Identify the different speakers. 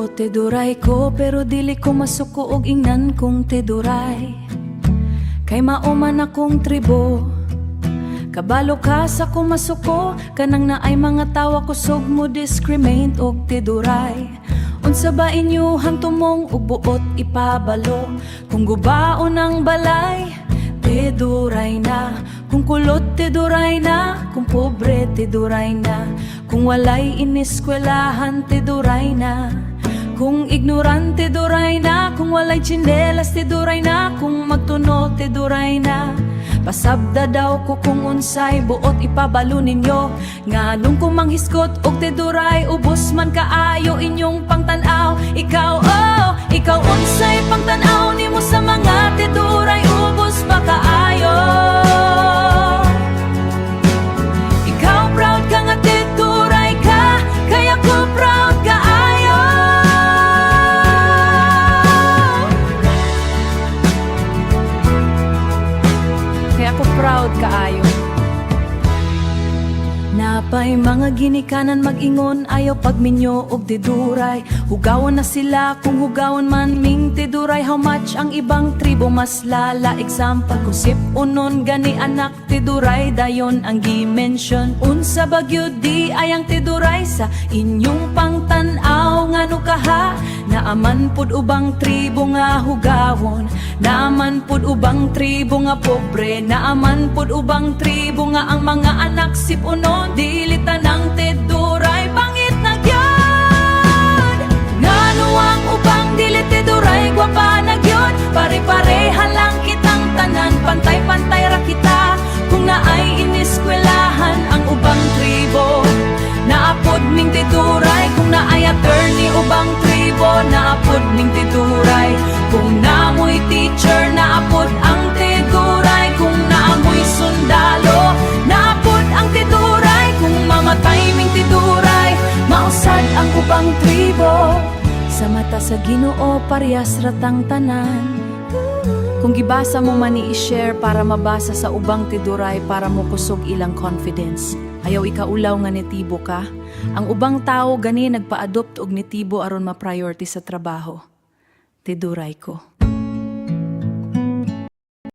Speaker 1: Tribo tiduray ko pero dili ko masuko og ingnan kong tiduray. Kay mauman akong tribo, kabalo ka sa kumasuko. Kanang naay mga tawa kusog mo discriminate og tiduray. Unsa ba inyuhang tumong ug buot ipabalo? Kung gubaon ang balay, tiduray na. Kung kulot tiduray na. Kung pobre tiduray na. Kung walay iniskwelahan tiduray na. Kung ignorante duray na. Kung walay tsinelas tiduray na. Kung magtuno tiduray na. Pasabda daw ko kung unsay buot ipabalo ninyo. Nganong kung manghiskot og tiduray, ubos man kaayo inyong pangtanaw. Ikaw ikaw unsay pangtanaw nimo sa mga tiduray, ubos pa kaayo. Ikaw proud ka nga tiduray ka, kaya ko proud kaayo. Kaya ko proud kaayo. Napay mga ginikanan mag-ingon, ayaw pagminyo og tiduray. Hugawan na sila kung hugawan man ming tiduray. How much ang ibang tribo mas lala? Example, kung sip-unon gani anak tiduray, dayon ang gi-mention. Unsa bagyo di ayang tiduray sa inyong pangtanaw. Ngano kaha? Naaman pud ubang tribo nga hugawon. Naaman pud ubang tribo nga pobre. Naaman pud ubang tribo nga ang mga anak sip-unon. Dili tanang tiduray, pangit na gyud. Ngano ang ubang dili tiduray, gwapa na gyud. Pare-pareha lang kitang tanan, pantay-pantay ra kita. Kung naay iniskwelahan ang ubang tribo, naapod ning tiduray. Kung naay attorney ubang tribo, naapod ning tiduray. Kung naamoy teacher, naapod ang tiduray. Kung naamoy sundalo, naapod ang tiduray. Kung mamatay ming tiduray, mausad ang ubang tribo. Sa mata sa Ginoo parehas ratang tanan. Kung gibasa mo man i-share para mabasa sa ubang tiduray, para mo kusog ilang confidence. Ayaw ikaulaw nga nitibo ka. Ang ubang tao gani nagpa-adopt og nitibo aron ma-priority sa trabaho. Tiduray ko.